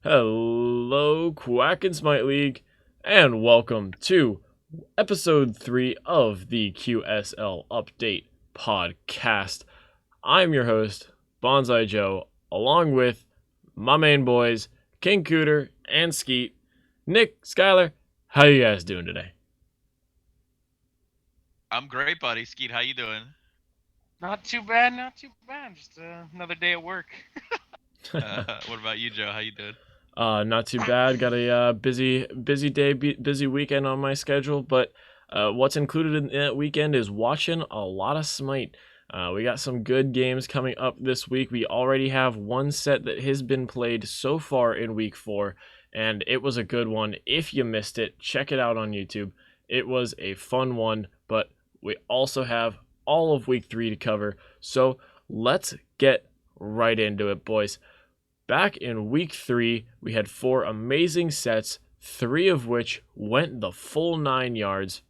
Hello, Quacken Smite League, and welcome to episode 3 of the QSL Update podcast. I'm your host, Bonzaijoe, along with my main boys, KingCooter and Skeet. Nick, Skylar, how you guys doing today? I'm great, buddy. Skeet, how you doing? Not too bad, not too bad. Just another day at work. What about you, Joe? How you doing? Not too bad. Got a busy day, busy weekend on my schedule. But what's included in that weekend is watching a lot of Smite. We got some good games coming up this week. We already have one set that has been played so far in week 4, and it was a good one. If you missed it, check it out on YouTube. It was a fun one, but we also have all of week 3 to cover. So let's get right into it, boys. Back in week 3, we had 4 amazing sets, 3 of which went the full 9 yards.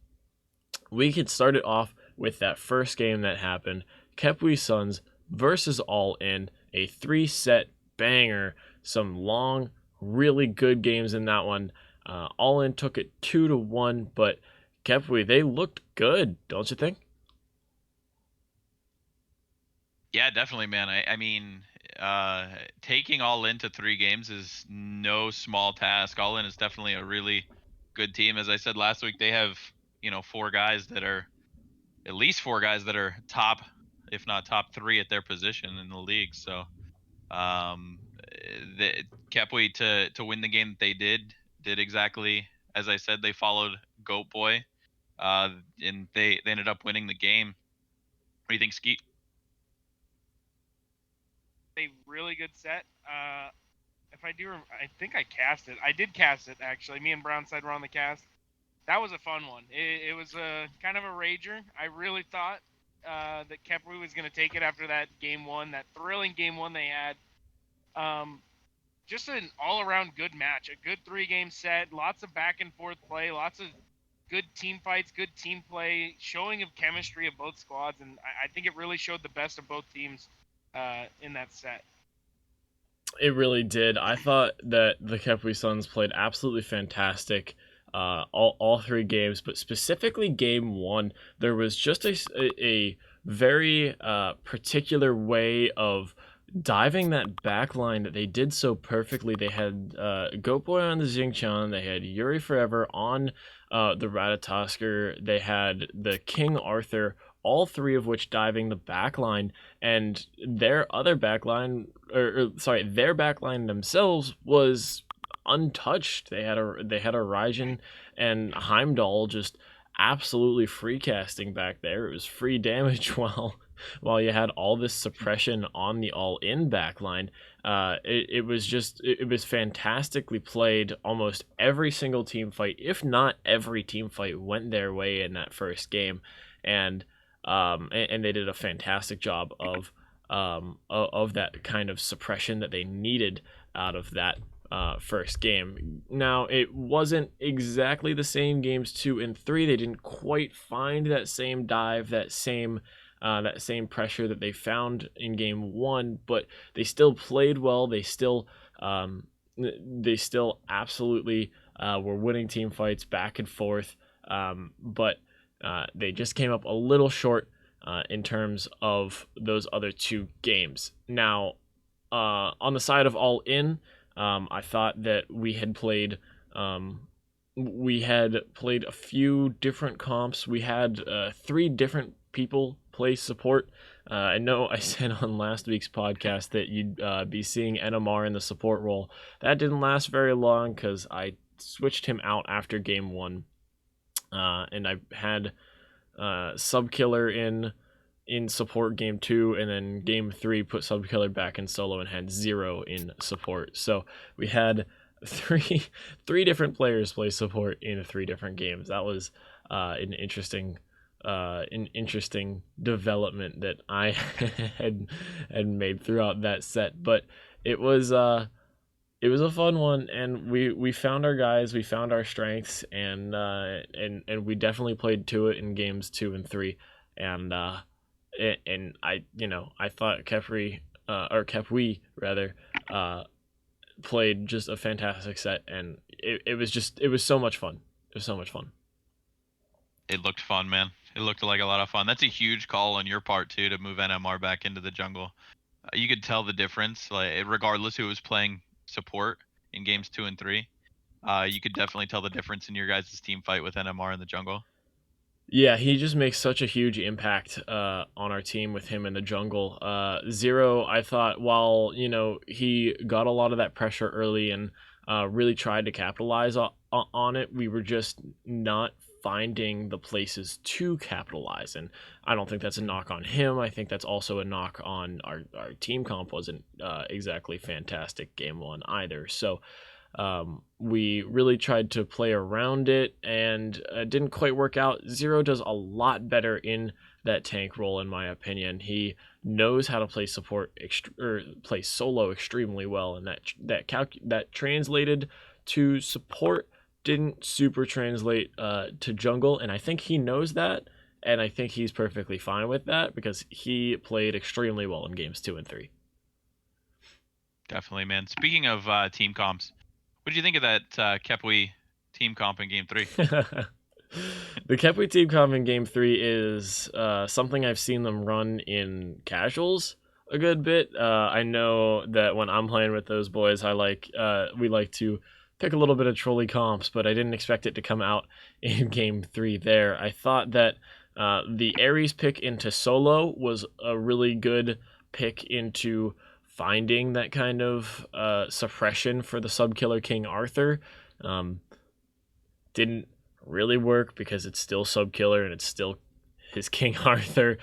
We could start it off with that first game that happened, Kepwe Suns versus All In, a 3-set banger. Some long, really good games in that one. All In took it 2-1, but Kepwe, they looked good, don't you think? Yeah, definitely, man. Taking All In to 3 games is no small task. All In is definitely a really good team. As I said last week, they have, 4 guys that are at least 4 guys that are top, if not top 3 at their position in the league. So, um, the Kepwe to win the game that they did exactly as I said. They followed Goat Boy, and they ended up winning the game. What do you think, Skeet? A really good set. If I do, I think I cast it. I did cast it actually. Me and Brownside were on the cast. That was a fun one. It was a kind of a rager. I really thought that Kepri was going to take it after that game one, that thrilling game one they had. Um, just an all-around good match, a good 3-game set, lots of back and forth play, lots of good team fights, good team play, showing of chemistry of both squads, and I think it really showed the best of both teams in that set. It really did. I thought that the Kepwe Suns played absolutely fantastic all 3 games, but specifically game 1, there was just a very particular way of diving that back line that they did so perfectly. They had Goat Boy on the Xingqiang, they had Yuri Forever on the Ratatosker, they had the King Arthur, all 3 of which diving the back line, and their other backline, or their backline themselves was untouched. They had a Raijin and Heimdall just absolutely free casting back there. It was free damage while you had all this suppression on the all in backline. It was fantastically played. Almost every single team fight, if not every team fight, went their way in that first game, and they did a fantastic job of that kind of suppression that they needed out of that first game. Now, it wasn't exactly the same games 2 and 3. They didn't quite find that same dive, that same pressure that they found in game 1, but they still played well. They still absolutely were winning team fights back and forth, but they just came up a little short in terms of those other 2 games. Now, on the side of All In, I thought that we had played a few different comps. We had 3 different people play support. I know I said on last week's podcast that you'd be seeing NMR in the support role. That didn't last very long because I switched him out after game 1, and I had Subkiller in support game 2, and then game 3 put Subkiller back in solo and had 0 in support. So we had three different players play support in 3 different games. That was an interesting development that I had had made throughout that set. But it was it was a fun one, and we found our guys, we found our strengths, and we definitely played to it in games 2 and 3, and I thought Kepri or Kepwe rather, uh played just a fantastic set, and it was so much fun. It was so much fun. It looked fun, man. It looked like a lot of fun. That's a huge call on your part too to move NMR back into the jungle. You could tell the difference, like regardless who was playing support in games 2 and 3. You could definitely tell the difference in your guys' team fight with NMR in the jungle. Yeah, he just makes such a huge impact on our team with him in the jungle. Zero, I thought, while he got a lot of that pressure early and really tried to capitalize on it, we were just not finding the places to capitalize. And I don't think that's a knock on him. I think that's also a knock on our team comp wasn't exactly fantastic game one either. So we really tried to play around it and didn't quite work out. Zero does a lot better in that tank role, in my opinion. He knows how to play support or play solo extremely well, and that translated to support didn't super translate to jungle, and I think he knows that, and I think he's perfectly fine with that because he played extremely well in games 2 and 3. Definitely, man. Speaking of team comps, what did you think of that Kepui team comp in game 3? The Kepui team comp in game 3 is something I've seen them run in casuals a good bit. I know that when I'm playing with those boys, we like to pick a little bit of trolley comps, but I didn't expect it to come out in game 3 there. I thought that the Ares pick into solo was a really good pick into finding that kind of suppression for the Subkiller King Arthur. Didn't really work because it's still Subkiller and it's still his King Arthur.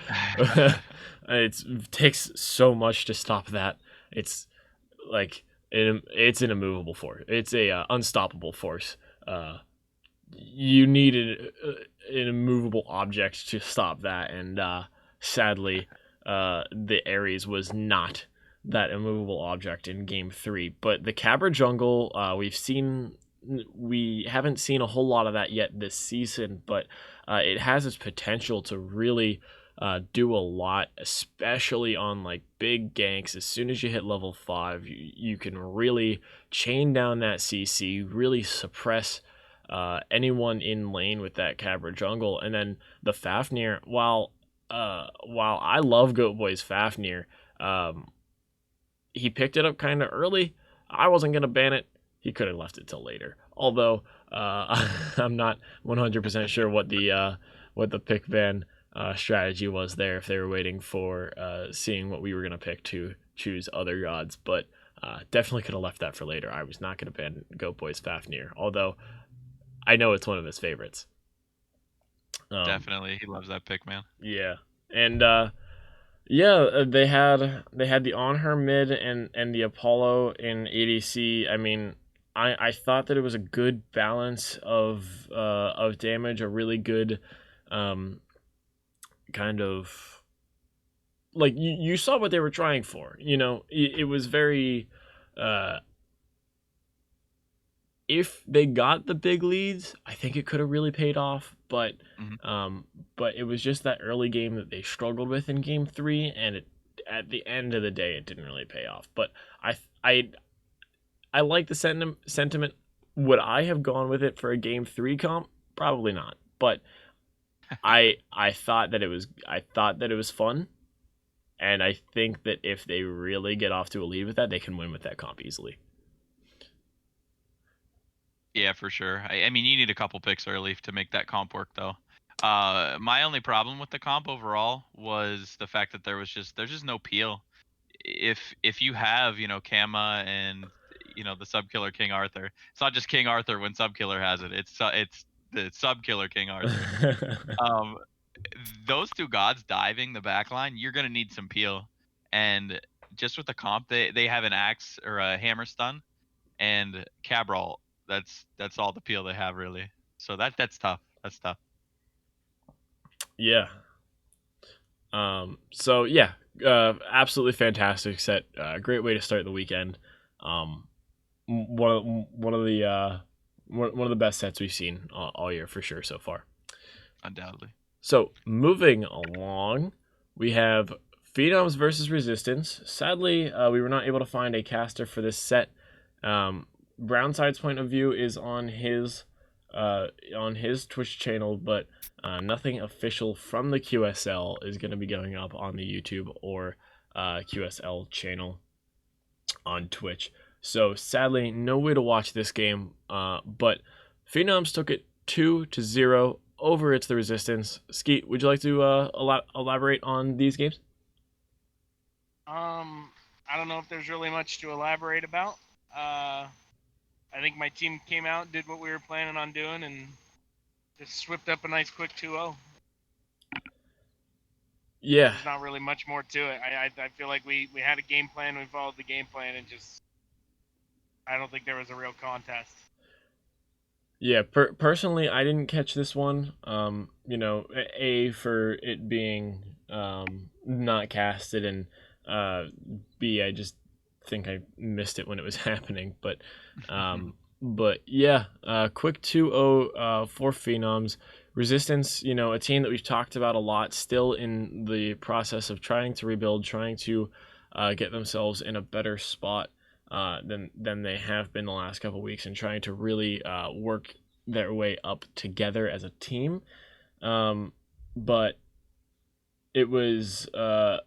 It takes so much to stop that. It's like it's an immovable force. It's a unstoppable force. You need an immovable object to stop that, and sadly, the Ares was not that immovable object in game 3. But the Cabra jungle, we haven't seen a whole lot of that yet this season, but it has its potential to really do a lot, especially on like big ganks. As soon as you hit level 5, you can really chain down that CC, really suppress anyone in lane with that Cabra jungle. And then the Fafnir, while I love Goatboy's Fafnir, he picked it up kind of early. I wasn't going to ban it. He could have left it till later. Although I'm not 100% sure what the pick ban strategy was there, if they were waiting for seeing what we were going to pick to choose other gods. But definitely could have left that for later. I was not going to ban Goatboy's Fafnir, although I know it's one of his favorites. Definitely, he loves that pick, man. Yeah, and they had the On Her mid and the Apollo in ADC. I mean, I thought that it was a good balance of damage, a really good kind of like you saw what they were trying for. It was very if they got the big leads, I think it could have really paid off, but but it was just that early game that they struggled with in game 3, and at the end of the day, it didn't really pay off. But I like the sentiment. Would I have gone with it for a game 3 comp? Probably not. But I thought that it was fun, and I think that if they really get off to a lead with that, they can win with that comp easily. Yeah, for sure. I mean, you need a couple picks early to make that comp work, though. My only problem with the comp overall was the fact that there's just no peel. If you have Kama and the Subkiller King Arthur, it's not just King Arthur when Subkiller has it. It's the Subkiller King Arthur. Those two gods diving the backline, you're gonna need some peel. And just with the comp, they have an axe or a hammer stun and Cabral. That's all the peel they have, really. So that's tough. That's tough. Yeah. So yeah, absolutely fantastic set. Great way to start the weekend. One of the best sets we've seen all year for sure so far. Undoubtedly. So moving along, we have Phenoms versus Resistance. Sadly, we were not able to find a caster for this set Brownside's point of view is on his Twitch channel, but nothing official from the QSL is going to be going up on the YouTube or QSL channel on Twitch. So sadly, no way to watch this game. But Phenoms took it 2-0 over It's the Resistance. Skeet, would you like to elaborate on these games? I don't know if there's really much to elaborate about. I think my team came out, did what we were planning on doing, and just whipped up a nice quick 2-0. Yeah. There's not really much more to it. I feel like we had a game plan, we followed the game plan, and just I don't think there was a real contest. Yeah, personally, I didn't catch this one. A, for it being not casted, and B, I just think I missed it when it was happening. But yeah, quick 2-0 for Phenoms. Resistance, a team that we've talked about a lot, still in the process of trying to rebuild, trying to get themselves in a better spot than they have been the last couple weeks, and trying to really work their way up together as a team. But it was a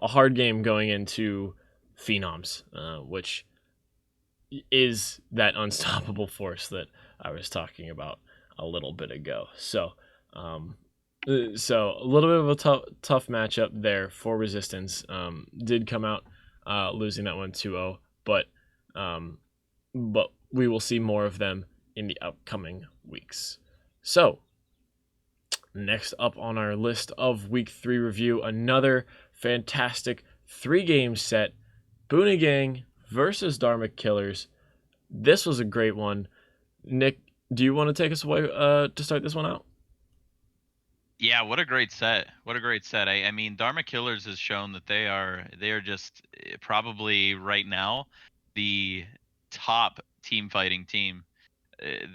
hard game going into Phenoms, which is that unstoppable force that I was talking about a little bit ago. So a little bit of a tough matchup there for Resistance. Did come out losing that one 2-0, but we will see more of them in the upcoming weeks. So next up on our list of week 3 review, another fantastic 3-game set, Boone Gang versus Dharma Killers. This was a great one. Nick, do you want to take us away to start this one out? Yeah, what a great set. What a great set. I mean, Dharma Killers has shown that they are just probably right now the top team fighting team.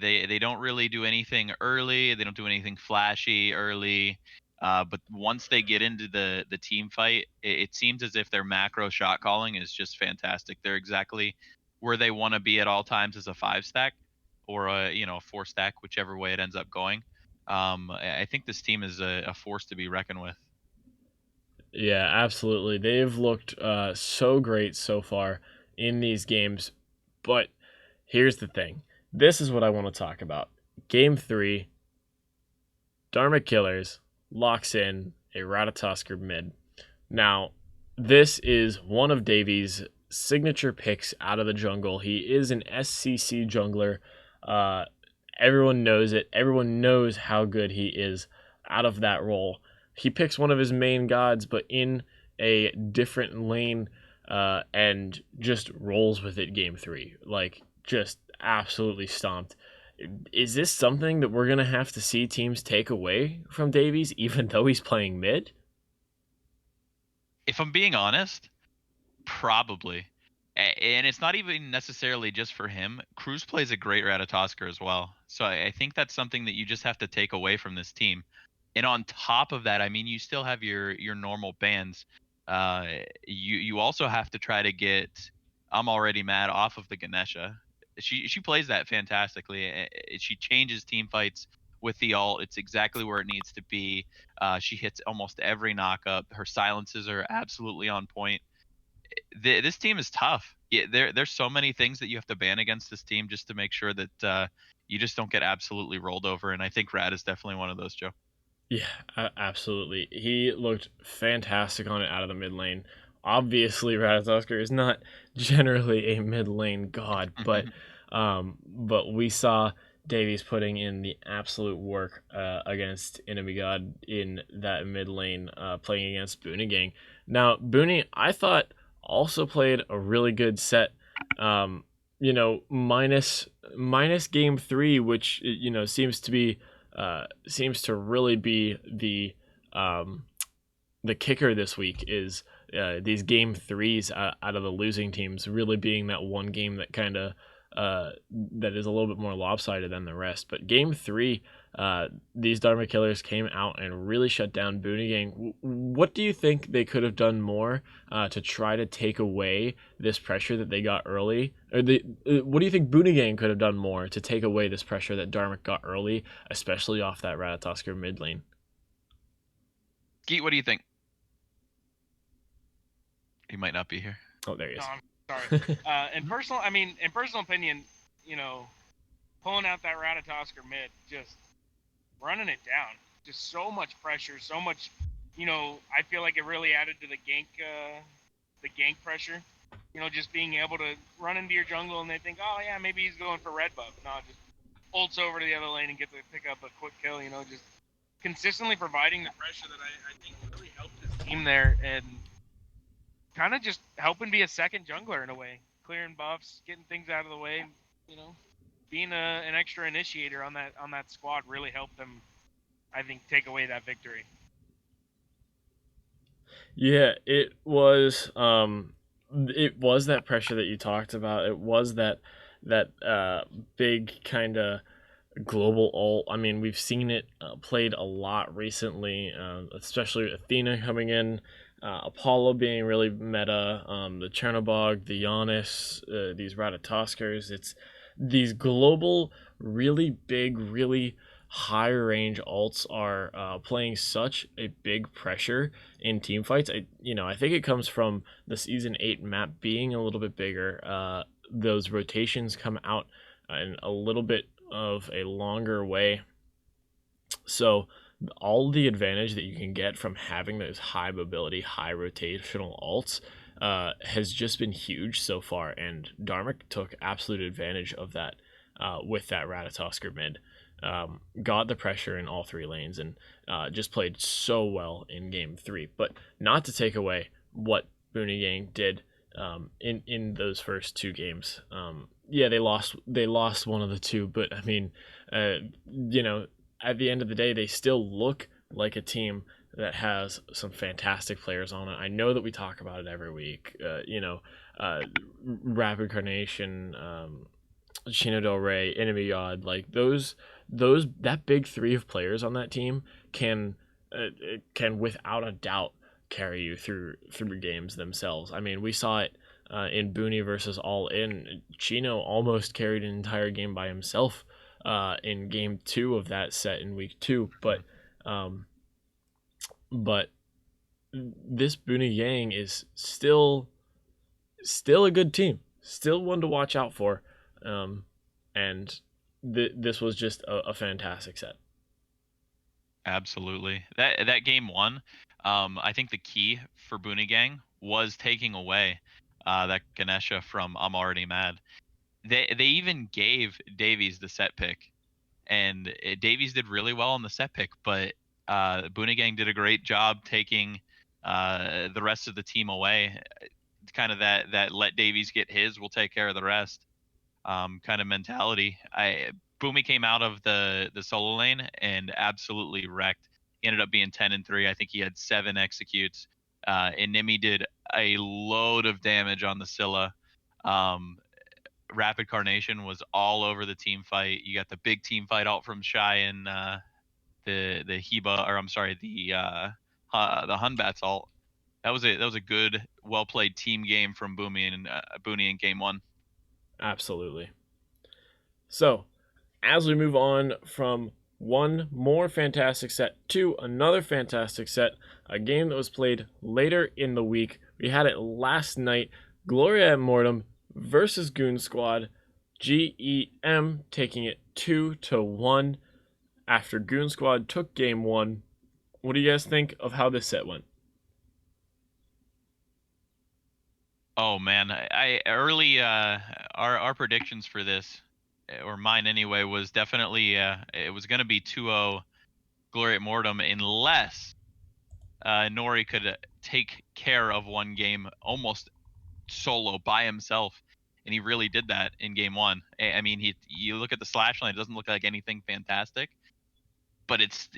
They don't really do anything early. They don't do anything flashy early. But once they get into the team fight, it seems as if their macro shot calling is just fantastic. They're exactly where they want to be at all times as a 5-stack or a 4-stack, whichever way it ends up going. I think this team is a force to be reckoned with. Yeah, absolutely. They've looked so great so far in these games. But here's the thing. This is what I want to talk about. Game 3, Dharma Killers locks in a Ratatosker mid. Now, this is one of Davies' signature picks out of the jungle. He is an SCC jungler. Everyone knows it. Everyone knows how good he is out of that role. He picks one of his main gods, but in a different lane, and just rolls with it game 3. Like, just absolutely stomped. Is this something that we're going to have to see teams take away from Davies, even though he's playing mid? If I'm being honest, probably. And it's not even necessarily just for him. Cruz plays a great Ratatosker as well. So I think that's something that you just have to take away from this team. And on top of that, I mean, you still have your normal bans. You also have to try to get I'm Already Mad off of the Ganesha. She plays that fantastically. She changes team fights with the ult. It's exactly where it needs to be. She hits almost every knockup. Her silences are absolutely on point. This team is tough. Yeah, there's so many things that you have to ban against this team just to make sure that you just don't get absolutely rolled over. And I think Rad is definitely one of those, Joe. Yeah, absolutely. He looked fantastic on it out of the mid lane. Obviously, Ratatosker is not generally a mid lane god, but we saw Davies putting in the absolute work against enemy god in that mid lane, playing against Boone Gang. Now, Boone, I thought, also played a really good set. Minus game 3, which seems to really be the kicker this week, is these game 3s out of the losing teams really being that one game that kind of that is a little bit more lopsided than the rest. But game three, these Dharma Killers came out and really shut down Boone Gang. What do you think they could have done more to try to take away this pressure that they got early? Or what do you think Boone Gang could have done more to take away this pressure that Dharmic got early, especially off that Ratatosker mid lane? Skeet, what do you think? He might not be here. Oh, there he is. No, I'm sorry. In personal opinion, pulling out that Ratatosker mid, just running it down, just so much pressure, so much. I feel like it really added to the gank pressure. Just being able to run into your jungle and they think, oh yeah, maybe he's going for red buff. No, just ults over to the other lane and get to pick up a quick kill. Just consistently providing the pressure that I think really helped his team there, and kind of just helping be a second jungler in a way, clearing buffs, getting things out of the way. Being an extra initiator on that squad really helped them, I think, take away that victory. Yeah, it was that pressure that you talked about. It was that big kind of global ult. I mean, we've seen it played a lot recently, especially with Athena coming in, Apollo being really meta, the Chernobog, the Giannis, these Ratatoskers. It's these global, really big, really high range ults are playing such a big pressure in team fights. I think it comes from the season 8 map being a little bit bigger. Those rotations come out in a little bit of a longer way. So all the advantage that you can get from having those high mobility, high rotational alts has just been huge so far, and Dharmic took absolute advantage of that with that Ratatosker mid. Got the pressure in all three lanes and just played so well in game three. But not to take away what Boone Gang did in those first two games. Yeah, they lost one of the two, but I mean, at the end of the day, they still look like a team that has some fantastic players on it. I know that we talk about it every week. Rapid Carnation, Chino Del Rey, Enemy God, like those that big three of players on that team can without a doubt carry you through games themselves. I mean, we saw it in Booney versus All In. Chino almost carried an entire game by himself in game 2 of that set in week 2, but this Booney Yang is still a good team, still one to watch out for, and this was just a fantastic set. Absolutely. That game one, I think the key for Boone Gang was taking away that Ganesha from I'm Already Mad. They even gave Davies the set pick, and Davies did really well on the set pick, but Boone Gang did a great job taking the rest of the team away. Kind of that let Davies get his, we'll take care of the rest kind of mentality. Boomy came out of the solo lane and absolutely wrecked. He ended up being 10-3. I think he had 7 executes. And Nimi did a load of damage on the Scylla. Rapid Carnation was all over the team fight. You got the big team fight out from Shy and the Heba, or I'm sorry, the Hunbats ult. That was a good, well played team game from Boomy and Booney in game one. Absolutely. So, as we move on from one more fantastic set to another fantastic set, a game that was played later in the week. We had it last night. Gloria Mortem versus Goon Squad. GEM taking it 2-1 after Goon Squad took game 1. What do you guys think of how this set went? Oh man, I early our predictions for this, or mine anyway, was definitely it was going to be 2-0 Glory at Mortem unless Nori could take care of one game almost solo by himself, and he really did that in game one. I mean, you look at the slash line, it doesn't look like anything fantastic, but it's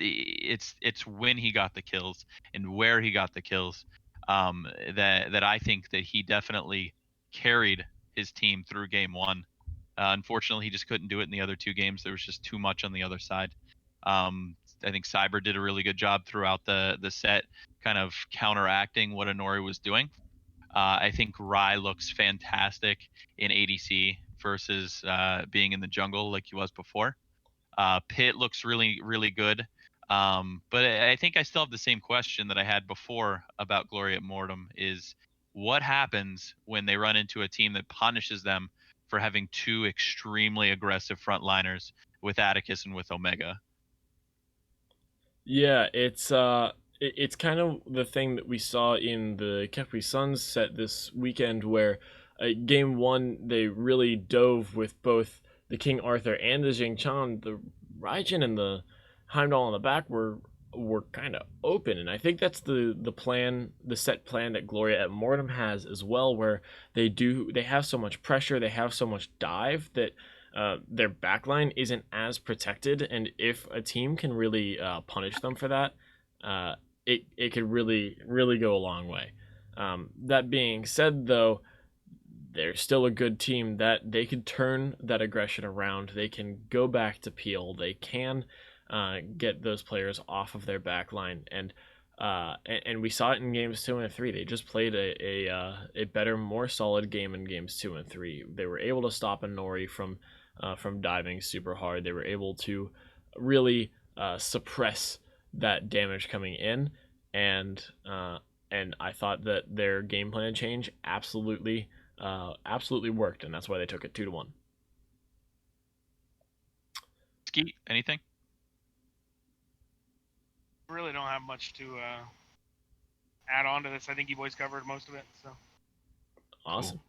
when he got the kills and where he got the kills that I think that he definitely carried his team through game one. Unfortunately, he just couldn't do it in the other 2 games. There was just too much on the other side. I think Cyber did a really good job throughout the set, kind of counteracting what Honori was doing. I think Rai looks fantastic in ADC versus being in the jungle like he was before. Pit looks really, really good. But I think I still have the same question that I had before about Gloria Mortem is what happens when they run into a team that punishes them for having 2 extremely aggressive frontliners with Atticus and with Omega? Yeah, it's kind of the thing that we saw in the Capri Suns set this weekend, where game one they really dove with both the King Arthur and the Jing Chan. The Raijin and the Heimdall on the back were kind of open, and I think that's the plan, the set plan that Gloria at Mortem has as well, where they have so much pressure, they have so much dive that their backline isn't as protected, and if a team can really punish them for that, it could really go a long way. That being said, though, they're still a good team that they could turn that aggression around. They can go back to Peel. They can get those players off of their backline, and we saw it in games 2 and 3. They just played a better, more solid game in games 2 and 3. They were able to stop a Nori from diving super hard. They were able to really suppress that damage coming in, and I thought that their game plan change absolutely worked, and that's why they took it 2-1. Skeet, anything? Really don't have much to add on to this. I think you boys covered most of it. So Awesome.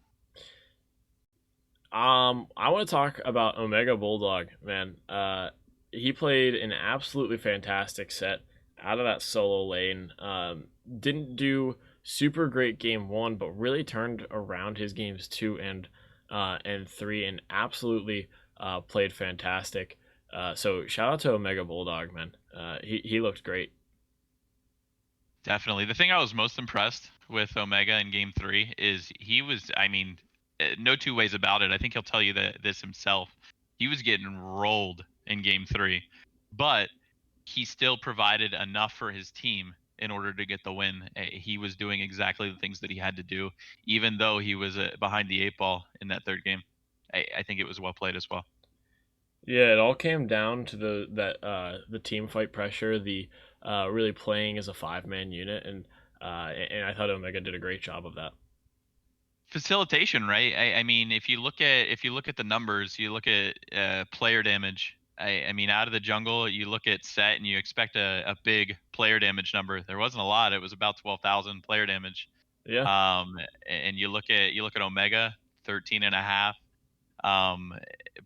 I want to talk about Omega Bulldog, man. He played an absolutely fantastic set out of that solo lane. Didn't do super great game one, but really turned around his games 2 and 3, and absolutely played fantastic. So shout out to Omega Bulldog, man. He looked great. Definitely. The thing I was most impressed with Omega in game 3 is he was, I mean, no 2 ways about it. I think he'll tell you this himself. He was getting rolled in game 3, but he still provided enough for his team in order to get the win. He was doing exactly the things that he had to do, even though he was behind the 8 ball in that 3rd game. I think it was well played as well. Yeah, it all came down to the team fight pressure, the really playing as a 5-man unit, and I thought Omega did a great job of that. Facilitation, right? I mean, if you look at the numbers, you look at player damage. I mean, out of the jungle, you look at set and you expect a big player damage number. There wasn't a lot. It was about 12,000 player damage. Yeah. And you look at Omega, 13 and a half.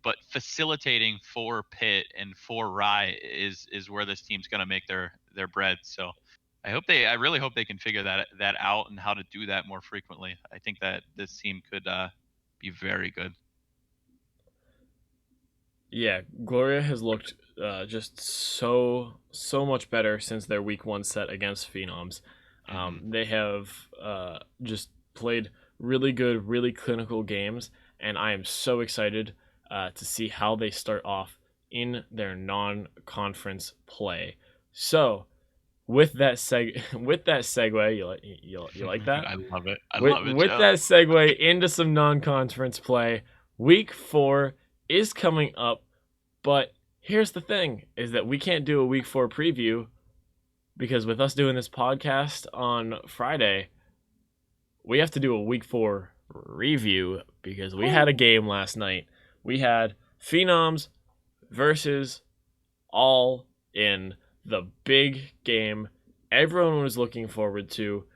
But facilitating for Pit and for Rye is where this team's gonna make their bread. So I really hope they can figure that out and how to do that more frequently. I think that this team could be very good. Yeah, Gloria has looked just so much better since their week one set against Phenoms. They have just played really good, really clinical games, and I am so excited to see how they start off in their non-conference play. So, with that segue, you like that? I love it. I with love it, with Joe. that segue into some non-conference play, week 4 is coming up, but here's the thing: is that we can't do a week 4 preview because with us doing this podcast on Friday, we have to do a week 4 review because we had a game last night. We had Phenoms versus All in the big game everyone was looking forward to.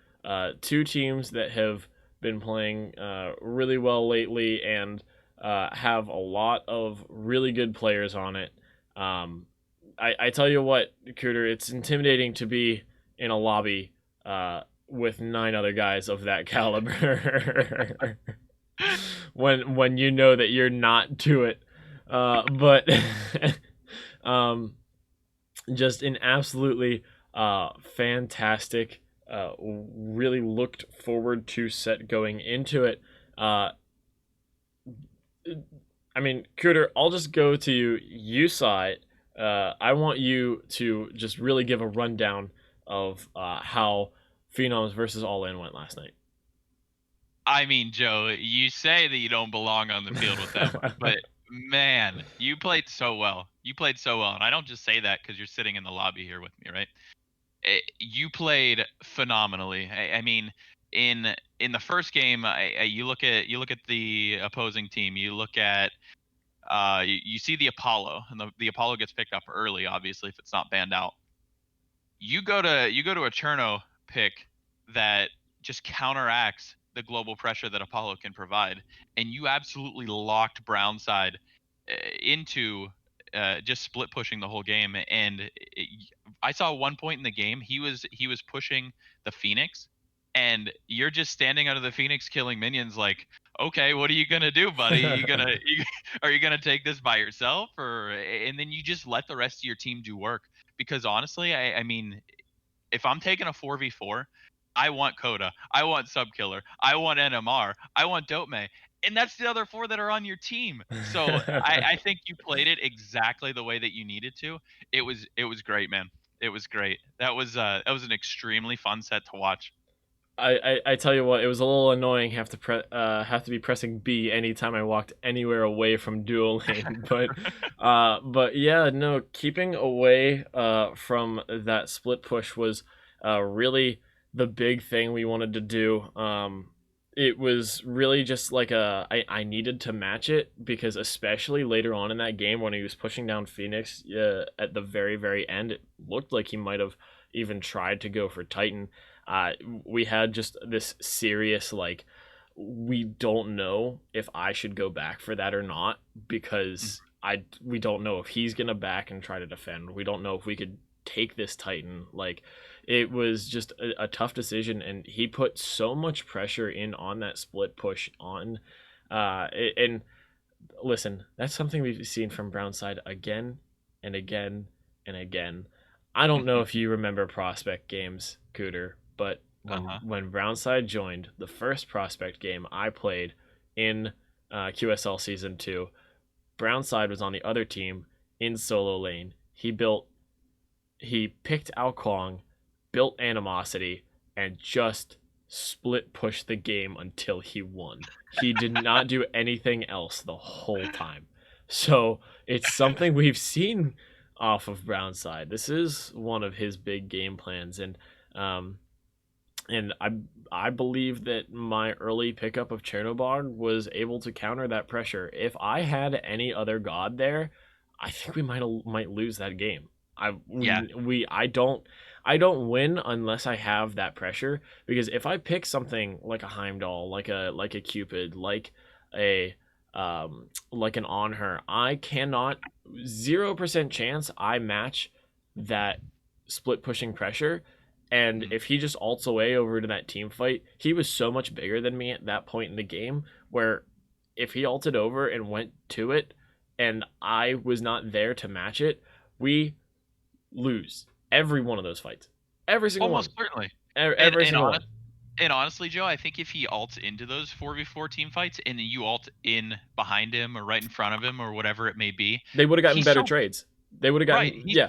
2 teams that have been playing really well lately and have a lot of really good players on it. I tell you what, Cooter, it's intimidating to be in a lobby with 9 other guys of that caliber when you know that you're not to it. But just an absolutely fantastic, really looked forward to set going into it. I mean, Cooter, I'll just go to you. You saw it. I want you to just really give a rundown of how Phenoms versus All In went last night. I mean, Joe, you say that you don't belong on the field with them, but man, you played so well. You played so well, and I don't just say that because you're sitting in the lobby here with me, right? You played phenomenally. I mean, in the first game, you look at the opposing team. You look at you see the Apollo, and the Apollo gets picked up early, obviously, if it's not banned out. You go to a Cherno pick that just counteracts the global pressure that Apollo can provide, and you absolutely locked Brownside into just split pushing the whole game. And I saw one point in the game he was pushing the Phoenix, and you're just standing under the Phoenix killing minions like, okay, what are you gonna do, buddy? Are you gonna take this by yourself, or and then you just let the rest of your team do work? Because honestly, I mean, if I'm taking a 4v4, I want Coda, I want Subkiller, I want NMR, I want Dope May, and that's the other four that are on your team. So I think you played it exactly the way that you needed to. It was great, man. It was great. That was an extremely fun set to watch. I tell you what, it was a little annoying have to be pressing B anytime I walked anywhere away from dual lane, but yeah, no, keeping away from that split push was really the big thing we wanted to do. It was really just like I needed to match it because especially later on in that game when he was pushing down Phoenix at the very end, it looked like he might have even tried to go for Titan. We had just this serious like we don't know if I should go back for that or not because we don't know if he's gonna back and try to defend. We don't know if we could take this Titan. Like it was just a tough decision, and he put so much pressure in on that split push on. And listen, that's something we've seen from Brownside again and again and again. I don't know if you remember prospect games, Cooter, but Uh-huh. when Brownside joined the first prospect game I played in QSL season 2, Brownside was on the other team in solo lane. He picked Alkwang, built Animosity, and just split pushed the game until he won. He did not do anything else the whole time. So it's something we've seen off of Brownside. This is one of his big game plans, um, and I believe that my early pickup of Chernobog was able to counter that pressure. If I had any other god there, I think we might lose that game. Yeah. I don't win unless I have that pressure because if I pick something like a Heimdall, like a Cupid, a like an On Her, I cannot 0% chance I match that split pushing pressure. And Mhm. if he just ults away over to that team fight, he was so much bigger than me at that point in the game where if he ulted over and went to it and I was not there to match it, we lose every one of those fights. Every single one. Almost certainly. And Every and single honest one. and honestly, Joe, I think if he ults into those 4v4 team fights and then you ult in behind him or right in front of him or whatever it may be, They would have gotten he's better so trades. They would have right. gotten He's yeah.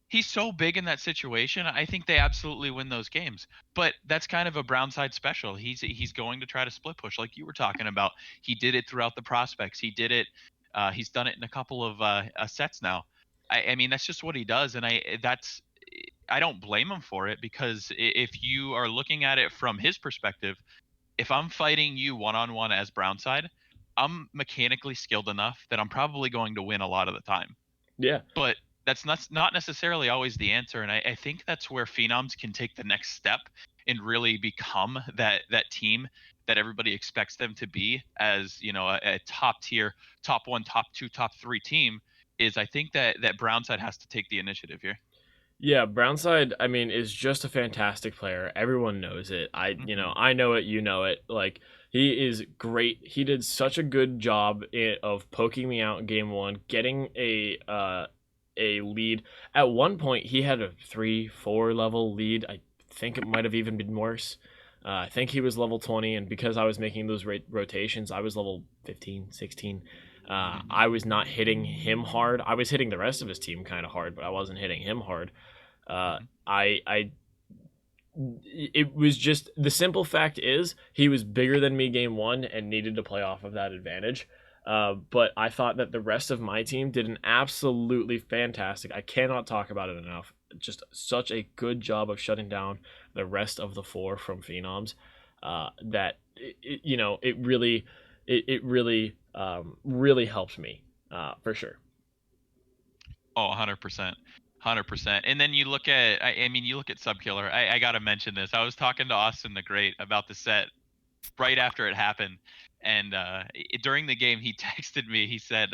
he's so big in that situation. I think they absolutely win those games. But that's kind of a Brownside special. He's going to try to split push like you were talking about. He did it throughout the prospects. He did it. He's done it in a couple of sets now. I mean, that's just what he does, and I don't blame him for it because if you are looking at it from his perspective, if I'm fighting you one on one as Brownside, I'm mechanically skilled enough that I'm probably going to win a lot of the time. Yeah. But that's not necessarily always the answer, and I think that's where Phenoms can take the next step and really become that team that everybody expects them to be as a top tier, top one, top two, top three team. Is I think that Brownside has to take the initiative here. Yeah, Brownside, I mean, is just a fantastic player. Everyone knows it. Hmm. I know it, you know it. Like, he is great. He did such a good job of poking me out in game 1, getting a lead. At one point, he had a 3-4 level lead. I think it might have even been worse. I think he was level 20, and because I was making those rotations, I was level 15, 16. I was not hitting him hard. I was hitting the rest of his team kind of hard, but I wasn't hitting him hard. Mhm. I it was just the simple fact is he was bigger than me game one and needed to play off of that advantage. But I thought that the rest of my team did an absolutely fantastic. I cannot talk about it enough. Just such a good job of shutting down the rest of the four from Phenoms. That it really, really helped me for sure. Oh, 100%. 100%. And then you look at, I mean, you look at Subkiller. I got to mention this. I was talking to Austin the Great about the set right after it happened. And during the game, he texted me. He said,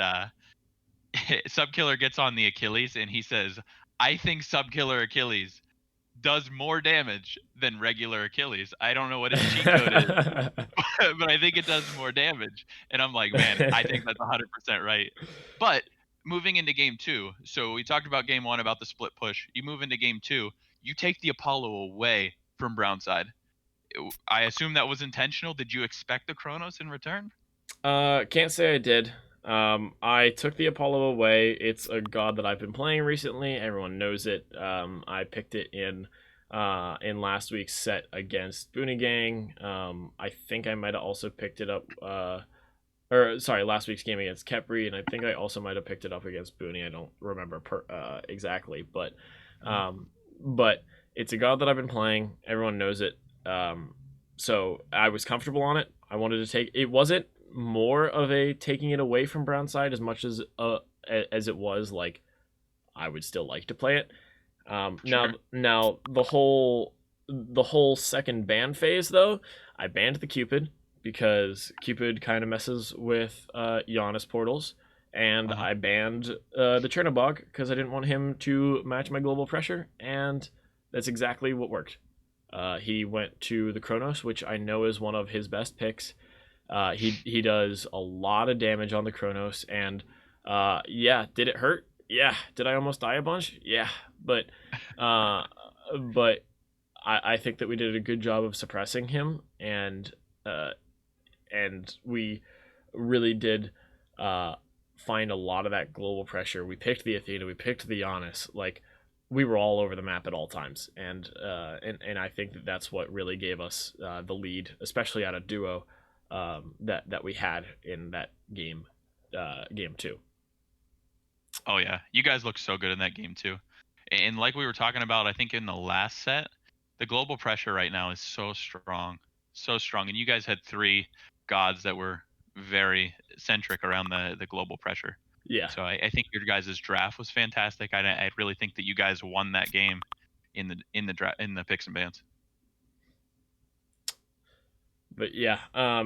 Subkiller gets on the Achilles and he says, I think Subkiller Achilles does more damage than regular Achilles. I don't know what his cheat code is, but I think it does more damage. And I'm like, man, I think that's 100% right. But moving into game two, so we talked about game one about the split push. You move into game two, you take the Apollo away from Brownside. I assume that was intentional. Did you expect the Chronos in return? Can't say I did. I took the Apollo away. It's a god that I've been playing recently. Everyone knows it. I picked it in last week's set against Boone Gang. I think I might have also picked it up. Or sorry, last week's game against Kepri, and I think I also might have picked it up against Boone. I don't remember exactly, but it's a god that I've been playing. Everyone knows it. So I was comfortable on it. I wanted to take it. Wasn't more of a taking it away from Brownside as much as it was like I would still like to play it. Sure. Now the whole second ban phase though, I banned the Cupid because Cupid kind of messes with Giannis portals, and Uh-huh. I banned the Chernobog because I didn't want him to match my global pressure, and that's exactly what worked. He went to the Chronos, which I know is one of his best picks. He does a lot of damage on the Chronos, and yeah, did it hurt? Yeah. Did I almost die a bunch? Yeah, but uh, but I think that we did a good job of suppressing him, uh, and we really did uh, find a lot of that global pressure. We picked the Athena, we picked the Giannis, like we were all over the map at all times, and I think that that's what really gave us the lead, especially out of duo that we had in that game two. Oh yeah, you guys look so good in that game too. And like we were talking about, I think in the last set, the global pressure right now is so strong. And you guys had three gods that were very centric around the global pressure. Yeah, So I think your guys' draft was fantastic. I really think that you guys won that game in the picks and bans. but yeah, I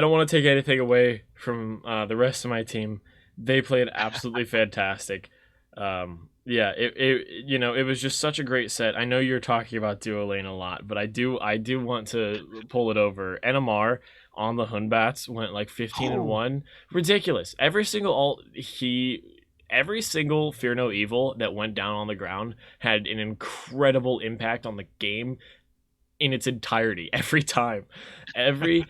don't want to take anything away from the rest of my team. They played absolutely fantastic. Yeah, it was just such a great set. I know you're talking about duo lane a lot, but I do want to pull it over. NMR on the Hunbats went like 15-1, ridiculous. Every single Fear No Evil that went down on the ground had an incredible impact on the game in its entirety every time. Every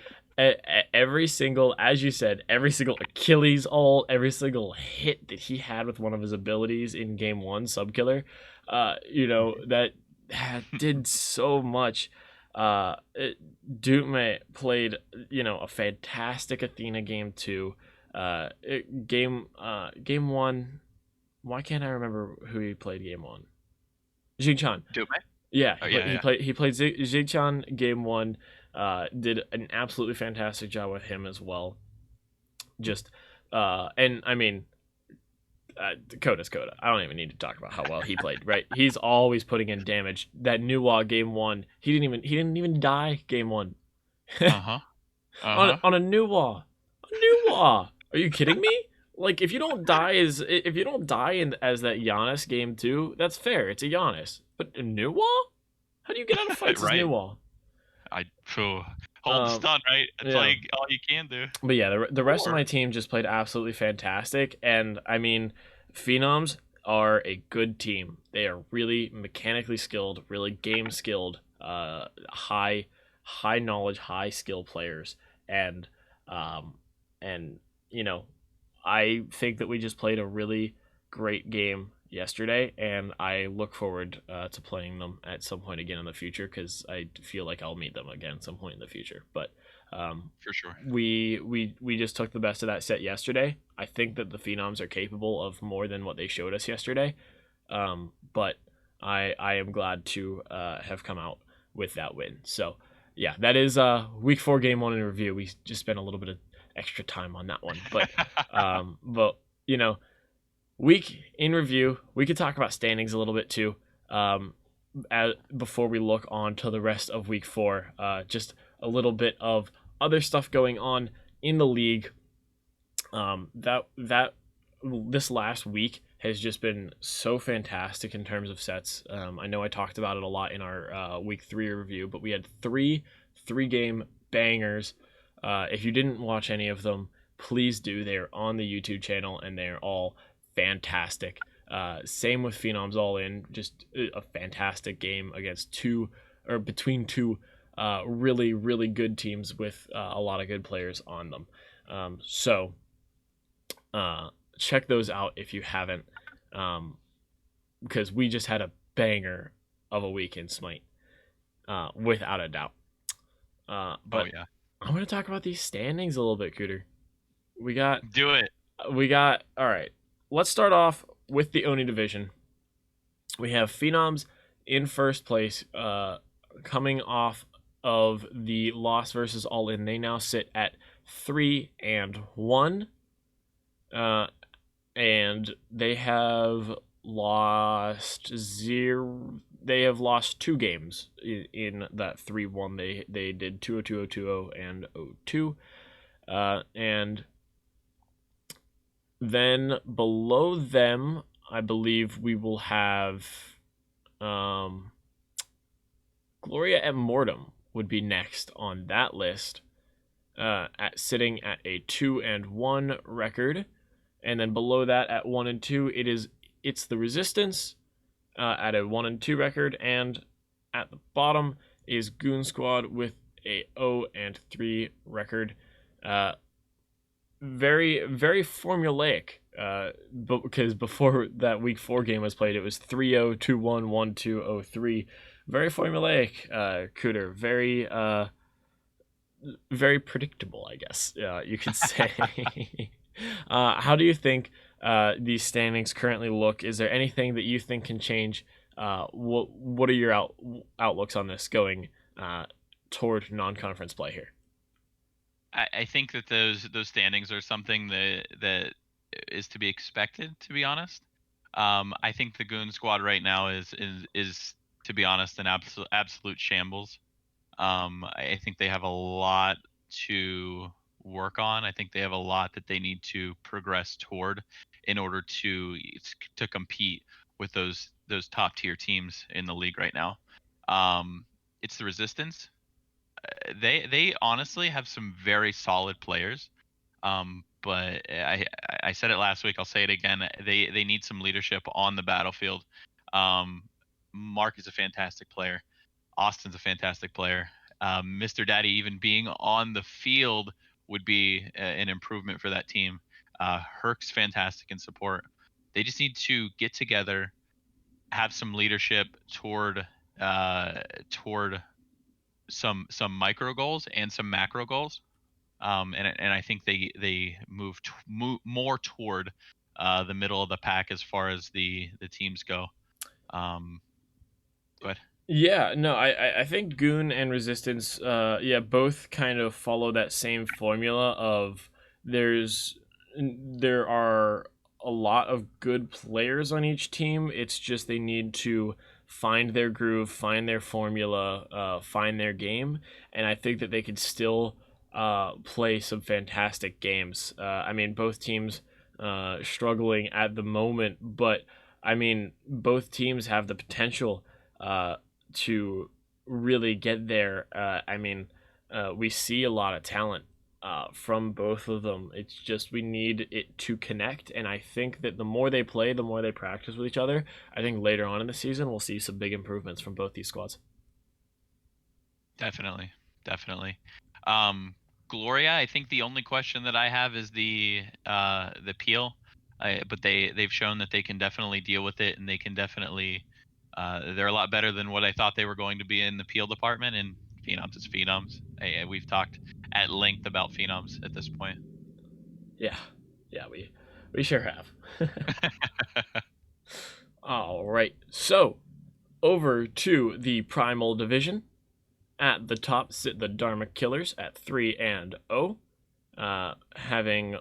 every single, as you said, every single Achilles ult, every single hit that he had with one of his abilities in game one, Subkiller, that did so much. Uh, Dume played, a fantastic Athena game two. Game one. Why can't I remember who he played game one? Jing Do it, yeah, oh he yeah, played Zigchan game one. Did an absolutely fantastic job with him as well. Just and I mean, Coda's Coda. I don't even need to talk about how well he played. Right, he's always putting in damage. That Nuwa game one, he didn't even die game one yeah. Uh-huh. on Uh-huh. on a Nuwa. Are you kidding me? Like if you don't die as that Giannis game two, that's fair. It's a Giannis, but a Nuwa? How do you get out of fights as Right. Nuwa? Phew. Hold the Um, stun, right? It's yeah, like all you can do. but yeah, the rest of Or my team just played absolutely fantastic, and I mean, Phenoms are a good team. They are really mechanically skilled, really game skilled. high knowledge, high skill players, and um, and you know, I think that we just played a really great game yesterday, and I look forward to playing them at some point again in the future because I feel like I'll meet them again at some point in the future. But For sure. we just took the best of that set yesterday. I think that the Phenoms are capable of more than what they showed us yesterday. But I am glad to have come out with that win. So yeah, that is week 4 game 1 in review. We just spent a little bit of extra time on that one, but you know, week in review, we could talk about standings a little bit too. Before we look on to the rest of week 4, just a little bit of other stuff going on in the league. That this last week has just been so fantastic in terms of sets. I know I talked about it a lot in our week 3 review, but we had three game bangers. If you didn't watch any of them, please do. They're on the YouTube channel and they're all fantastic. Same with Phenoms All In, just a fantastic game against between two really good teams with a lot of good players on them. So check those out if you haven't, because we just had a banger of a week in Smite, without a doubt. But Oh yeah. I'm going to talk about these standings a little bit, Cooter. We got Do it. all right. Let's start off with the Oni division. We have Phenoms in first place, coming off of the loss versus All In. They now sit at 3-1, and they have lost zero. They have lost 2 games in that 3-1. They did 2-0, 2-0, 2-0, and 0-2. And then below them, I believe we will have Gloria at Mortem would be next on that list, sitting at a 2-1 record, and then below that at 1-2, it's the Resistance at a 1-2 record, and at the bottom is Goon Squad with a 0-3 record. Very formulaic. But because before that week 4 game was played, it was 3-0, 2-1, 1-2, 0-3. Very formulaic, Cooter. Very predictable, I guess you could say. How do you think these standings currently look? Is there anything that you think can change? What are your outlooks on this going toward non-conference play here? I think that those standings are something that is to be expected. To be honest, I think the Goon Squad right now is to be honest an absolute shambles. I think they have a lot to work on. I think they have a lot that they need to progress toward in order to compete with those top tier teams in the league right now. It's the Resistance. They honestly have some very solid players. But I said it last week. I'll say it again. They need some leadership on the battlefield. Mark is a fantastic player. Austin's a fantastic player. Mr. Daddy even being on the field would be an improvement for that team. Herc's fantastic in support. They just need to get together, have some leadership toward some micro goals and some macro goals. And I think they move more toward the middle of the pack as far as the teams go. Go ahead. Yeah, no, I think Goon and Resistance, both kind of follow that same formula of there are a lot of good players on each team. It's just they need to find their groove, find their formula, find their game, and I think that they could still play some fantastic games. I mean, both teams struggling at the moment, but I mean, both teams have the potential to really get there. We see a lot of talent from both of them. It's just we need it to connect, and I think that the more they play, the more they practice with each other, I think later on in the season we'll see some big improvements from both these squads. Definitely, definitely. Um, Gloria, I think the only question that I have is the peel, but they've shown that they can definitely deal with it, and they can definitely they're a lot better than what I thought they were going to be in the peel department. And Phenoms is Phenoms. We've talked at length about Phenoms at this point. Yeah, yeah, we sure have. All right, so over to the Primal Division. At the top sit the Dharma Killers at 3-0, having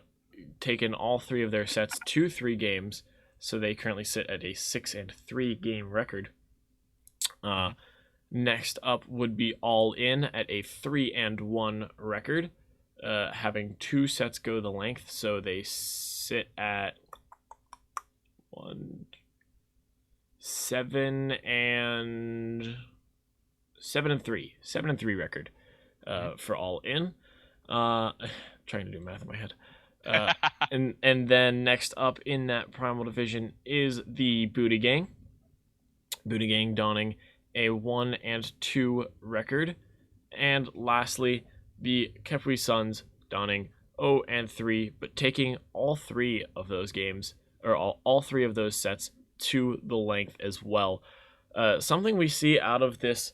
taken all three of their sets to 3 games, so they currently sit at a 6-3 game record. Next up would be All In at a 3-1 record, having 2 sets go the length, so they sit at 7-3 record for All In. Trying to do math in my head. And then next up in that Primal Division is the Booty Gang. Booty Gang donning a 1-2 record. And lastly, the Kepri Suns donning 0-3, but taking all 3 of those games, or all 3 of those sets to the length as well. Something we see out of this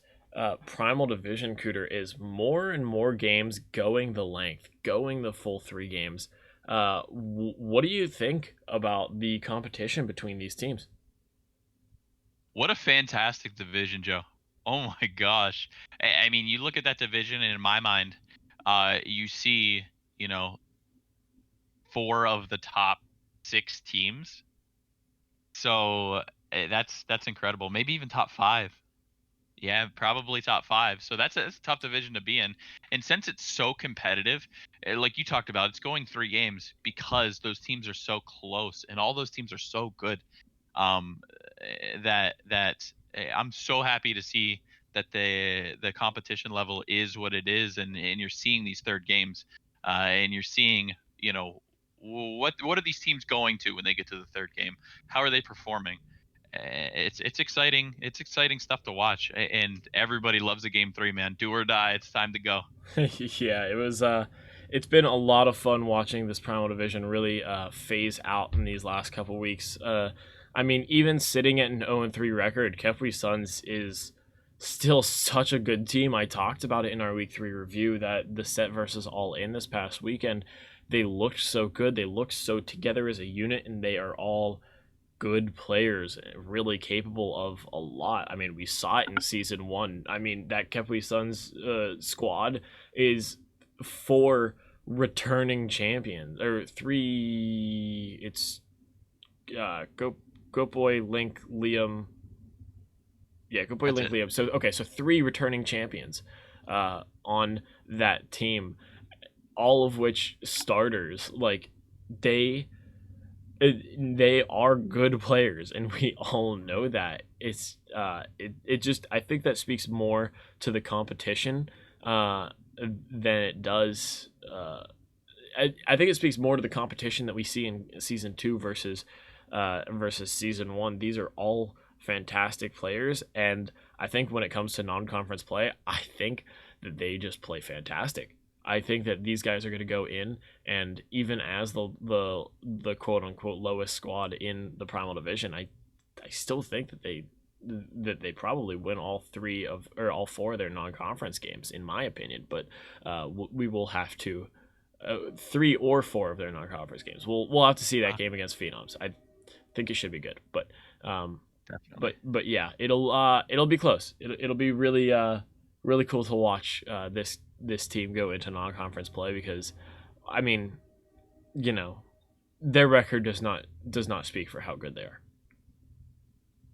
Primal Division, Cooter, is more and more games going the length, going the full 3 games. What do you think about the competition between these teams? What a fantastic division, Joe. Oh my gosh. I mean, you look at that division, and in my mind, you see, you know, 4 of the top 6 teams. So that's incredible. Maybe even top 5. Yeah, probably top 5. So that's a tough division to be in. And since it's so competitive, like you talked about, it's going 3 games because those teams are so close and all those teams are so good. Um, I'm so happy to see that the competition level is what it is, and you're seeing these third games, and you're seeing, what are these teams going to when they get to the third game? How are they performing? It's exciting. It's exciting stuff to watch, and everybody loves a game 3, man. Do or die. It's time to go. Yeah, it was. It's been a lot of fun watching this Primal Division really phase out in these last couple weeks. I mean, even sitting at an 0-3 record, Kepri Suns is still such a good team. I talked about it in our week 3 review that the set versus All In this past weekend, they looked so good. They looked so together as a unit, and they are all good players, really capable of a lot. I mean, we saw it in season 1. I mean, that Kepri Suns squad is 4 returning champions, or 3. It's Goat Boy, Link, Liam. Yeah, Goat Boy, That's Link, it. Liam. So okay, so 3 returning champions on that team, all of which starters. Like they they are good players, and we all know that. It just, I think that speaks more to the competition than it does. I think it speaks more to the competition that we see in season 2 versus season 1. These are all fantastic players, and I think when it comes to non-conference play, I think that they just play fantastic. I think that these guys are going to go in, and even as the quote unquote lowest squad in the Primal Division, I still think that they probably win all 4 of their non-conference games, in my opinion. But we will have to 3 or 4 of their non-conference games. We'll have to see that game against Phenoms. I think it should be good, but Definitely. but yeah, it'll be close. It'll be really cool to watch this team go into non-conference play, because I mean, you know, their record does not speak for how good they are.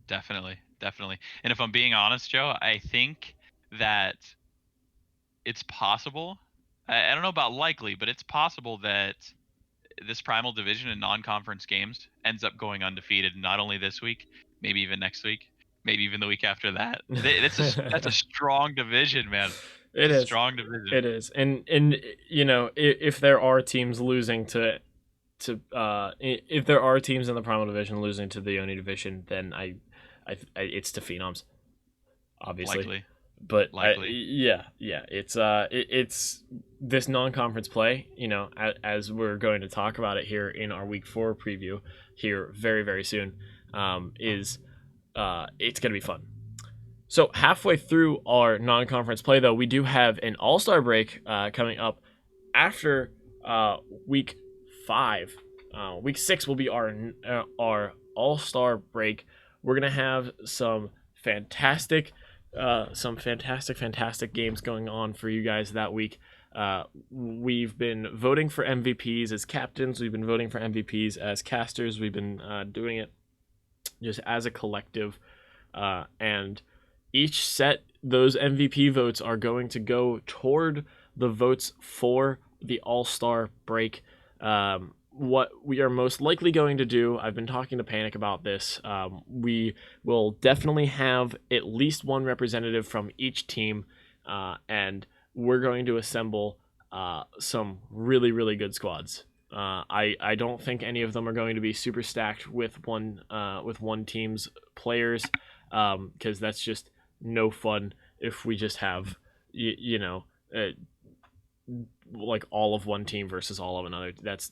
Definitely, definitely. And if I'm being honest, Joe, I think that it's possible. I don't know about likely, but it's possible that this Primal Division in non-conference games ends up going undefeated. Not only this week, maybe even next week, maybe even the week after that. That's a strong division, man. It It's a is. strong division. It is. And if there are teams losing if there are teams in the Primal Division losing to the Oni Division, then I it's to Phenoms, obviously. Likely. But likely. it's this non-conference play. As we're going to talk about it here in our week 4 preview here very very soon, is it's gonna be fun. So halfway through our non-conference play, though, we do have an All-Star break coming up after week 5. Week 6 will be our All-Star break. We're gonna have some fantastic games going on for you guys that week. We've been voting for MVPs as captains. We've been voting for MVPs as casters. We've been doing it just as a collective, and each set, those MVP votes are going to go toward the votes for the All-Star break. What we are most likely going to do, I've been talking to Panic about this, we will definitely have at least one representative from each team, and we're going to assemble some really, really good squads. I don't think any of them are going to be super stacked with one team's players, because that's just no fun if we just have like all of one team versus all of another. That's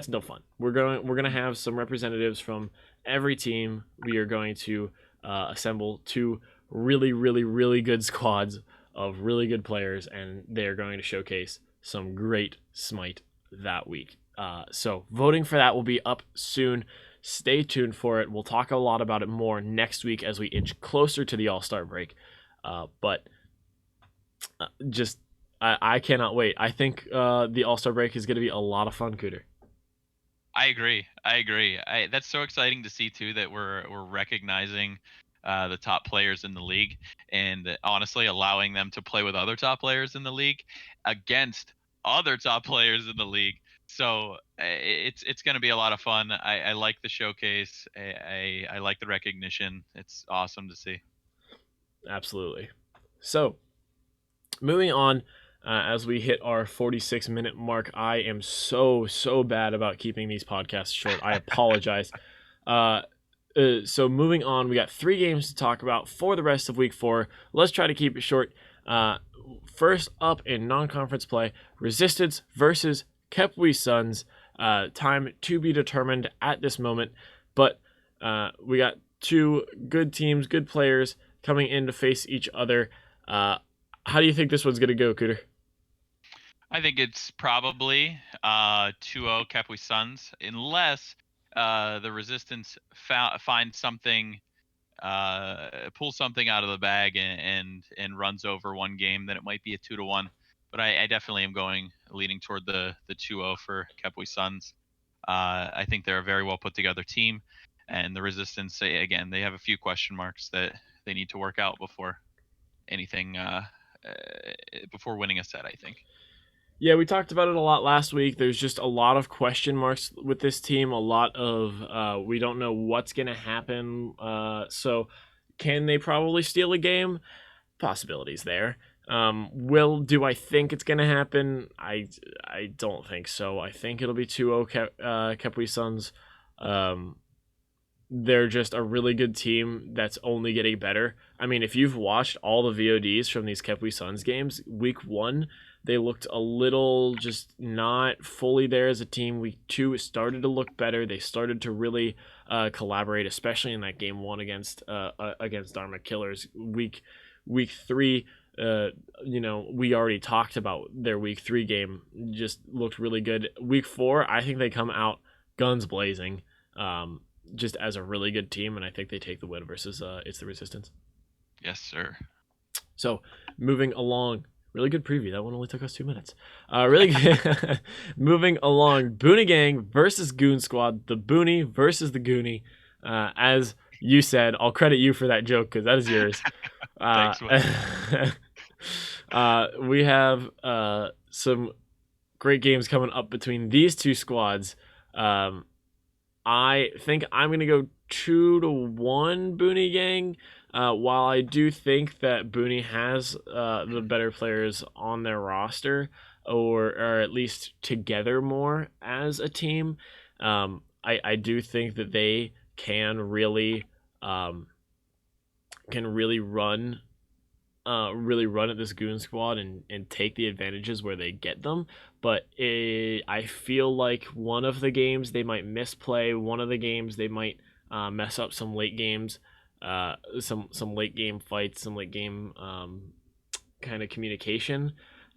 no fun. We're gonna have some representatives from every team. We are going to assemble 2 really really really good squads of really good players, and they're going to showcase some great Smite that week. So voting for that will be up soon. Stay tuned for it. We'll talk a lot about it more next week as we inch closer to the All-Star break. But just I cannot wait. I think the All-Star break is going to be a lot of fun, Cooter. I agree. That's so exciting to see too, that we're recognizing the top players in the league, and honestly allowing them to play with other top players in the league against other top players in the league. So it's going to be a lot of fun. I like the showcase. I like the recognition. It's awesome to see. Absolutely. So moving on, as we hit our 46-minute mark, I am so bad about keeping these podcasts short. I apologize. So moving on, we got 3 games to talk about for the rest of week 4. Let's try to keep it short. First up in non-conference play, Resistance versus Kepwe Suns. Time to be determined at this moment, but we got 2 good teams, good players coming in to face each other. How do you think this one's going to go, Cooter? I think it's probably 2-0 Kepwe Suns, unless the Resistance finds something, pulls something out of the bag and runs over one game. Then it might be a 2-1. But I definitely am leaning toward the 2-0 for Kepwe Suns. I think they're a very well put together team, and the Resistance, again, they have a few question marks that they need to work out before anything, before winning a set, I think. Yeah, we talked about it a lot last week. There's just a lot of question marks with this team. A lot of we don't know what's going to happen. So can they probably steal a game? Possibilities there. Do I think it's going to happen? I don't think so. I think it'll be 2-0 Kepwe Suns. They're just a really good team that's only getting better. I mean, if you've watched all the VODs from these Kepwe Suns games, week 1, they looked a little just not fully there as a team. Week 2, it started to look better. They started to really collaborate, especially in that game 1 against Dharma Killers. Week 3, we already talked about their week 3 game. Just looked really good. Week 4, I think they come out guns blazing. Just as a really good team, and I think they take the win versus it's the Resistance. Yes, sir. So moving along, really good preview. That one only took us 2 minutes. Really good. Moving along, Boone Gang versus Goon Squad. The Boonie versus the Goonie. As you said, I'll credit you for that joke because that is yours. Thanks, We have some great games coming up between these 2 squads. I think I'm going to go 2-1 Boone Gang. While I do think that Boone has the better players on their roster, or at least together more as a team, I do think that they can really run really run at this Goon squad and take the advantages where they get them. But I feel like one of the games they might misplay. One of the games they might mess up some late games, some late game fights, some late game kind of communication.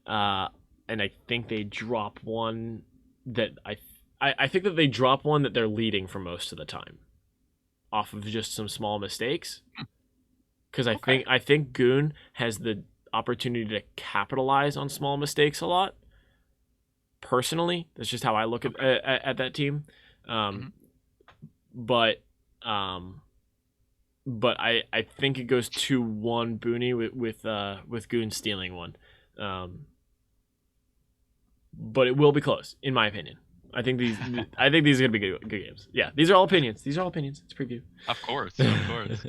And I think they drop one that I think that they drop one that they're leading for most of the time, off of just some small mistakes. Because Okay. I think Goon has the opportunity to capitalize on small mistakes a lot. Personally, that's just how I look Okay. at that team. Hmm. Um, but um, but I think it goes 2-1 Booney with Goon stealing one. Um, but it will be close, in my opinion. I think these are gonna be good games. Yeah, these are all opinions. These are all opinions. It's a preview. Of course, of course.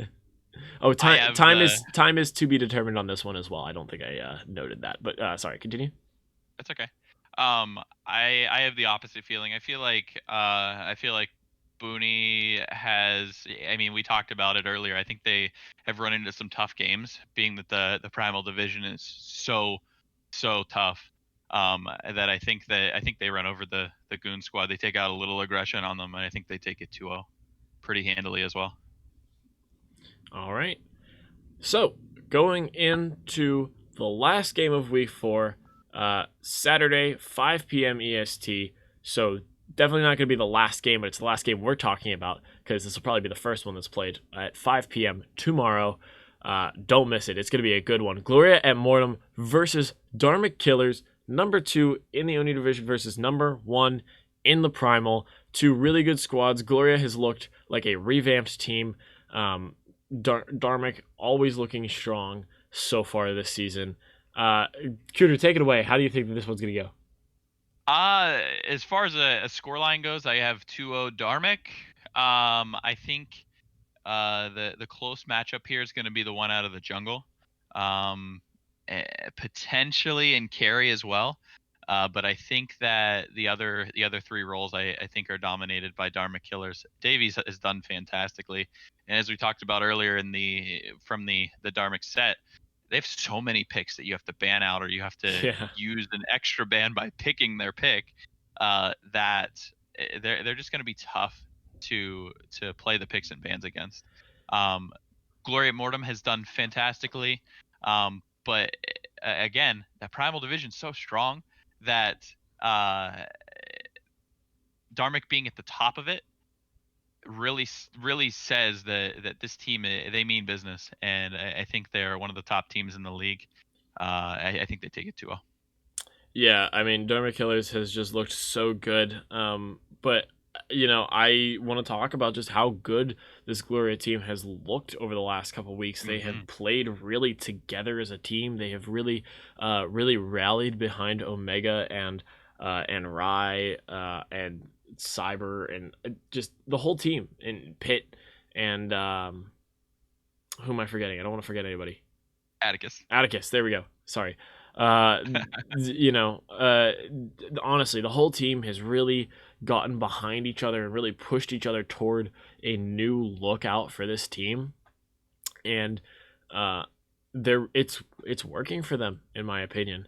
Oh, I have the. time is to be determined on this one as well. I don't think I noted that, but sorry. Continue. That's okay. I have the opposite feeling. I feel like Booney has. I mean, we talked about it earlier. I think they have run into some tough games, being that the Primal Division is so tough. That I think they run over the Goon squad. They take out a little aggression on them, and I think they take it 2-0 pretty handily as well. All right. So going into the last game of week 4, Saturday, 5 p.m. EST. So definitely not going to be the last game, but it's the last game we're talking about because this will probably be the first one that's played at 5 p.m. tomorrow. Don't miss it. It's going to be a good one. Gloria at Mortem versus Dharmic Killers, number 2 in the Oni division versus number 1 in the Primal. Two really good squads. Gloria has looked like a revamped team. Dharmic always looking strong so far this season. Cooter, take it away. How do you think that this one's going to go? As far as a score line goes, I have 2-0 Dharmic. I think the close matchup here is going to be the one out of the jungle, um, potentially in carry as well. But I think that the other three roles I think are dominated by Dharma Killers. Davies has done fantastically, and as we talked about earlier in the from the Dharmic set, they have so many picks that you have to ban out or you have to Yeah. use an extra ban by picking their pick. That they're just going to be tough to play the picks and bans against. Um, Gloria Mortem has done fantastically, but again, that Primal Division is so strong that uh, Dharmic being at the top of it really says that this team they mean business, and I think they're one of the top teams in the league. I think they take it 2-0. Yeah, I mean, Dharma Killers has just looked so good. But I want to talk about just how good this Gloria team has looked over the last couple weeks. They Mm-hmm. have played really together as a team. They have really rallied behind Omega and Rai and Cyber and just the whole team and Pit and who am I forgetting? I don't want to forget anybody. Atticus. Atticus. There we go. Sorry. Uh, honestly, the whole team has really gotten behind each other and really pushed each other toward a new lookout for this team, and uh, it's working for them in my opinion.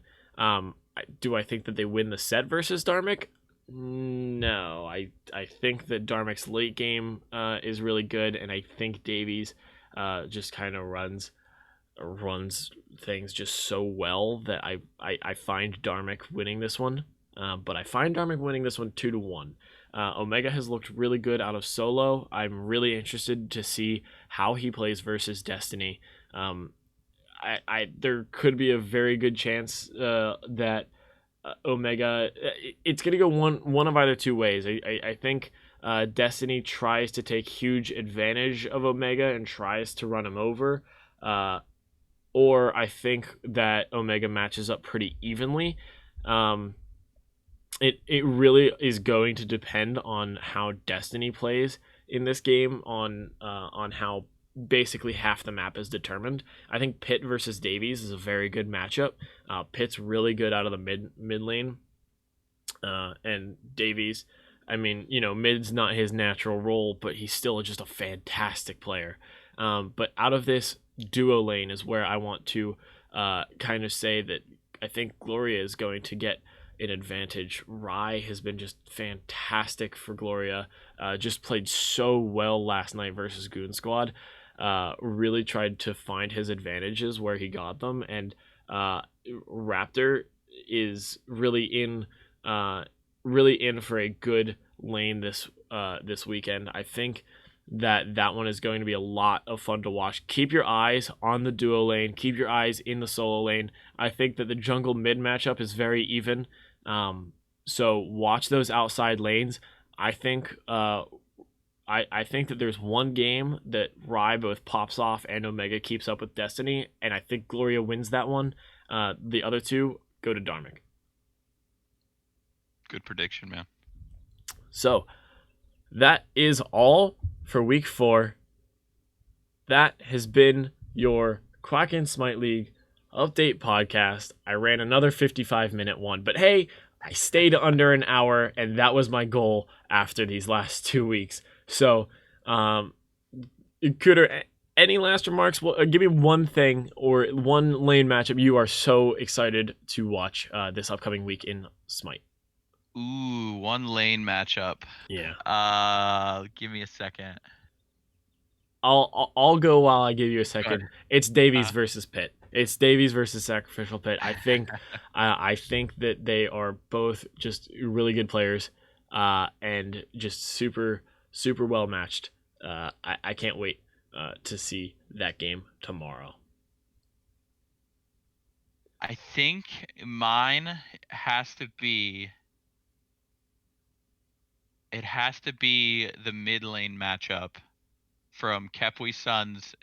Do I think that they win the set versus Dharmic? No, I think that Dharmic's late game is really good, and I think Davies just kind of runs things just so well that I find Dharmic winning this one. But I find Dharmic winning this one 2-1. Omega has looked really good out of solo. I'm really interested to see how he plays versus Destiny. Um, there could be a very good chance that Omega. It's gonna go one of either two ways. I think Destiny tries to take huge advantage of Omega and tries to run him over. Or I think that Omega matches up pretty evenly. Um, it really is going to depend on how Destiny plays in this game, on how basically half the map is determined. I think Pitt versus Davies is a very good matchup. Pitt's really good out of the mid lane, and Davies. I mean, mid's not his natural role, but he's still just a fantastic player. But out of this duo lane is where I want to kind of say that I think Gloria is going to get an advantage. Rye has been just fantastic for Gloria. Just played so well last night versus Goon Squad. Really tried to find his advantages where he got them, and Raptor is really in for a good lane this weekend. I think that one is going to be a lot of fun to watch. Keep your eyes on the duo lane. Keep your eyes in the solo lane. I think that the jungle mid matchup is very even. So watch those outside lanes. I think I think that there's one game that Rye both pops off and Omega keeps up with Destiny, and I think Gloria wins that one. The other two go to Dharmic. Good prediction, man. So that is all for week 4. That has been your Quacken Smite League update podcast. I ran another 55-minute one, but hey, I stayed under an hour, and that was my goal after these last 2 weeks. So, Cooter, any last remarks? Well, give me one thing or one lane matchup you are so excited to watch this upcoming week in Smite. Ooh, one lane matchup. Yeah. Give me a second. I'll go while I give you a second. Sure. It's Davies versus Pit. It's Davies versus Sacrificial Pit. I think I think that they are both just really good players, and just super well matched. I can't wait to see that game tomorrow. I think mine has to be. It has to be the mid lane matchup from Kepui Suns,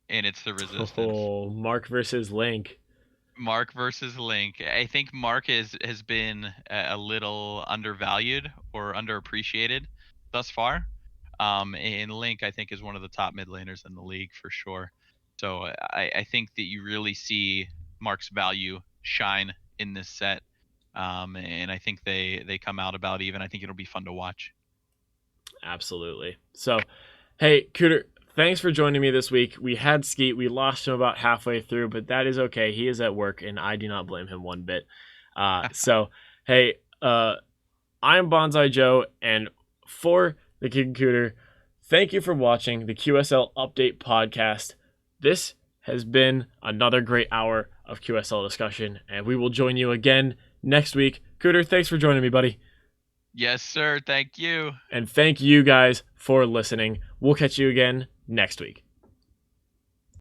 and it's the Resistance. Oh, Mark versus Link. Mark versus Link. I think Mark has been a little undervalued or underappreciated thus far. And Link, I think, is one of the top mid laners in the league for sure. So I think that you really see Mark's value shine in this set. And I think they come out about even. I think it'll be fun to watch. Absolutely. So, hey, Cooter, thanks for joining me this week. We had Skeet. We lost him about halfway through, but that is okay. He is at work, and I do not blame him one bit. So, hey, I'm Bonzaijoe, and for TheKingCooter, thank you for watching the QSL Update Podcast. This has been another great hour of QSL discussion, and we will join you again next week. Cooter, thanks for joining me, buddy. Yes, sir. Thank you. And thank you guys for listening. We'll catch you again next week.